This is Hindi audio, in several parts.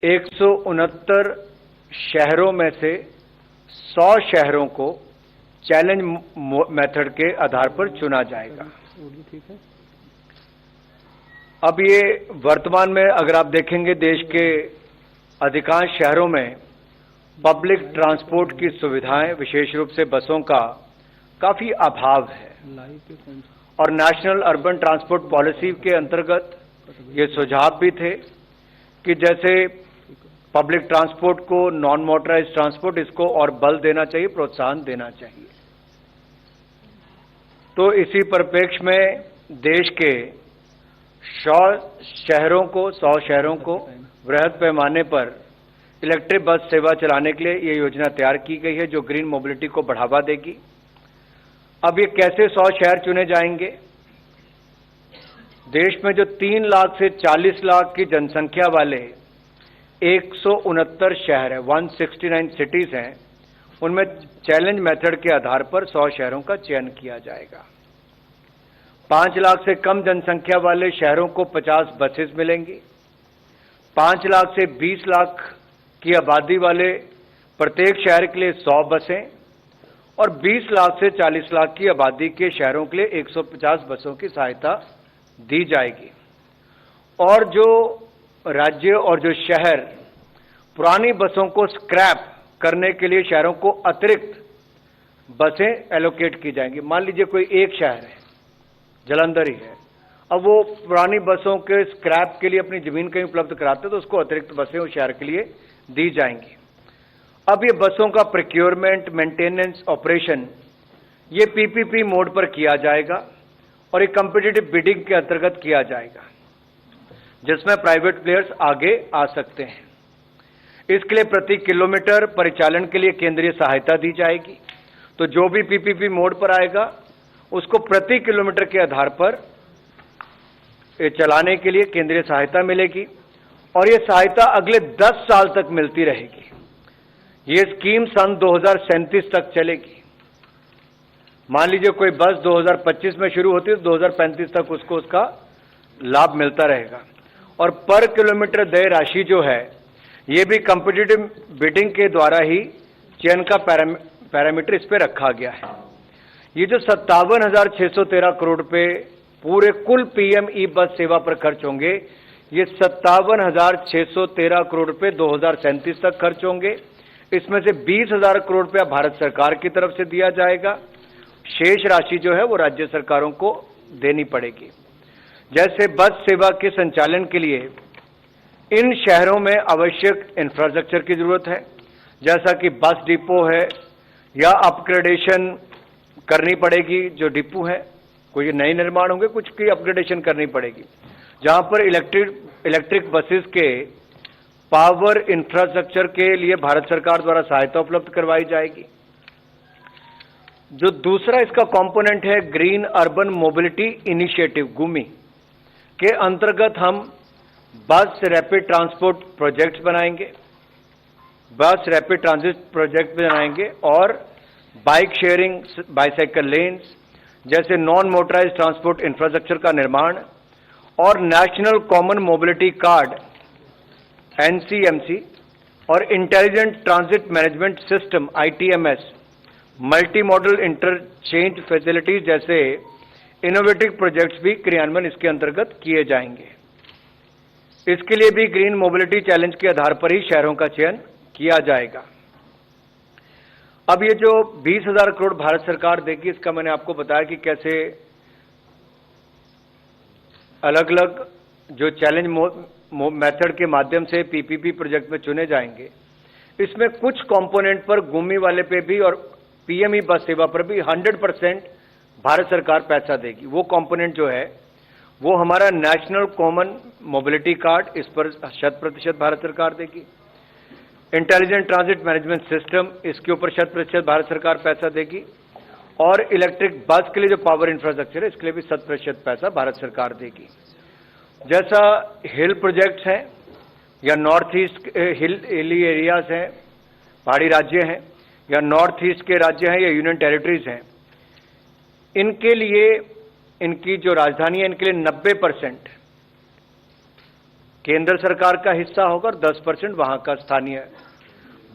169 शहरों में से 100 शहरों को चैलेंज मेथड के आधार पर चुना जाएगा। अब ये वर्तमान में अगर आप देखेंगे देश के अधिकांश शहरों में पब्लिक ट्रांसपोर्ट की सुविधाएं, विशेष रूप से बसों का काफी अभाव है और नेशनल अर्बन ट्रांसपोर्ट पॉलिसी के अंतर्गत ये सुझाव भी थे कि जैसे पब्लिक ट्रांसपोर्ट को, नॉन मोटराइज्ड ट्रांसपोर्ट, इसको और बल देना चाहिए, प्रोत्साहन देना चाहिए। तो इसी परिप्रेक्ष्य में देश के 100 शहरों को वृहद पैमाने पर इलेक्ट्रिक बस सेवा चलाने के लिए ये योजना तैयार की गई है, जो ग्रीन मोबिलिटी को बढ़ावा देगी। अब ये कैसे 100 शहर चुने जाएंगे? देश में जो 3 लाख से 40 लाख की जनसंख्या वाले 169 शहर है, 169 सिटीज हैं, उनमें चैलेंज मेथड के आधार पर 100 शहरों का चयन किया जाएगा। 5 लाख से कम जनसंख्या वाले शहरों को 50 बसेस मिलेंगी। 5 लाख से 20 लाख की आबादी वाले प्रत्येक शहर के लिए 100 बसें और 20 लाख से 40 लाख की आबादी के शहरों के लिए 150 बसों की सहायता दी जाएगी। और जो राज्य और जो शहर पुरानी बसों को स्क्रैप करने के लिए शहरों को अतिरिक्त बसें एलोकेट की जाएंगी। मान लीजिए कोई एक शहर है, जालंधर ही है, अब वो पुरानी बसों के स्क्रैप के लिए अपनी जमीन कहीं उपलब्ध कराते हैं तो उसको अतिरिक्त बसें उस शहर के लिए दी जाएंगी। अब ये बसों का प्रोक्योरमेंट, मेंटेनेंस, ऑपरेशन ये पीपीपी मोड पर किया जाएगा और एक कॉम्पिटिटिव बिडिंग के अंतर्गत किया जाएगा, जिसमें प्राइवेट प्लेयर्स आगे आ सकते हैं। इसके लिए प्रति किलोमीटर परिचालन के लिए केंद्रीय सहायता दी जाएगी। तो जो भी पीपीपी मोड पर आएगा उसको प्रति किलोमीटर के आधार पर चलाने के लिए केंद्रीय सहायता मिलेगी और ये सहायता अगले 10 साल तक मिलती रहेगी। ये स्कीम सन 2037 तक चलेगी। मान लीजिए कोई बस 2025 में शुरू होती है तो 2035 तक उसको उसका लाभ मिलता रहेगा। और पर किलोमीटर देय राशि जो है ये भी कॉम्पिटिटिव बिडिंग के द्वारा ही चयन का पैरामीटर इस पर रखा गया है। ये जो 57,613 करोड़ रुपए पूरे कुल पीएम ई बस सेवा पर खर्च होंगे, ये 57,613 करोड़ रुपए 2037 तक खर्च होंगे। इसमें से 20,000 करोड़ रुपया भारत सरकार की तरफ से दिया जाएगा, शेष राशि जो है वो राज्य सरकारों को देनी पड़ेगी। जैसे बस सेवा के संचालन के लिए इन शहरों में आवश्यक इंफ्रास्ट्रक्चर की जरूरत है, जैसा कि बस डिपो है या अपग्रेडेशन करनी पड़ेगी। जो डिपो है कोई नए निर्माण होंगे, कुछ की अपग्रेडेशन करनी पड़ेगी, जहां पर इलेक्ट्रिक बसेस के पावर इंफ्रास्ट्रक्चर के लिए भारत सरकार द्वारा सहायता उपलब्ध करवाई जाएगी। जो दूसरा इसका कंपोनेंट है ग्रीन अर्बन मोबिलिटी इनिशिएटिव गुमी के अंतर्गत हम बस रैपिड ट्रांसपोर्ट प्रोजेक्ट्स बनाएंगे, बस रैपिड ट्रांजिट प्रोजेक्ट बनाएंगे और बाइक शेयरिंग, बाइसाइकिल लेन्स जैसे नॉन मोटराइज्ड ट्रांसपोर्ट इंफ्रास्ट्रक्चर का निर्माण और national common mobility card NCMC और intelligent transit management system ITMS, multi modal interchange facilities जैसे इनोवेटिव प्रोजेक्ट्स भी क्रियान्वयन इसके अंतर्गत किए जाएंगे। इसके लिए भी ग्रीन मोबिलिटी चैलेंज के आधार पर ही शहरों का चयन किया जाएगा। अब ये जो 20,000 करोड़ भारत सरकार देगी, इसका मैंने आपको बताया कि कैसे अलग अलग जो चैलेंज मेथड के माध्यम से पीपीपी प्रोजेक्ट में चुने जाएंगे। इसमें कुछ कंपोनेंट पर गुमी वाले पे भी और पीएमई बस सेवा पर भी 100% भारत सरकार पैसा देगी। वो कंपोनेंट जो है वो हमारा नेशनल कॉमन मोबिलिटी कार्ड, इस पर 100% भारत सरकार देगी। इंटेलिजेंट ट्रांजिट मैनेजमेंट सिस्टम, इसके ऊपर 100% भारत सरकार पैसा देगी और इलेक्ट्रिक बस के लिए जो पावर इंफ्रास्ट्रक्चर है इसके लिए भी 100% पैसा भारत सरकार देगी। जैसा हिल प्रोजेक्ट्स हैं या नॉर्थ ईस्ट हिली एरियाज हैं, पहाड़ी राज्य हैं या नॉर्थ ईस्ट के राज्य हैं या यूनियन टेरिटरीज हैं, इनके लिए इनकी जो राजधानी है इनके लिए 90% केंद्र सरकार का हिस्सा होगा और 10% वहां का स्थानीय।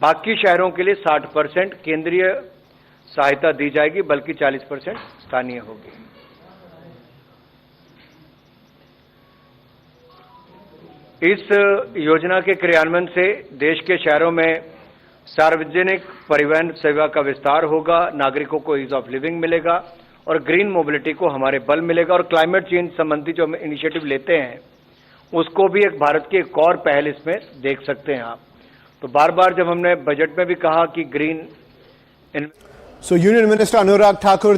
बाकी शहरों के लिए 60% केंद्रीय सहायता दी जाएगी, बल्कि 40% स्थानीय होगी। इस योजना के क्रियान्वयन से देश के शहरों में सार्वजनिक परिवहन सेवा का विस्तार होगा, नागरिकों को ईज ऑफ लिविंग मिलेगा और ग्रीन मोबिलिटी को हमारे बल मिलेगा। और क्लाइमेट चेंज संबंधी जो हम इनिशिएटिव लेते हैं उसको भी एक भारत की एक और पहल इसमें देख सकते हैं आप। तो बार बार जब हमने बजट में भी कहा कि green So Union Minister Anurag Thakur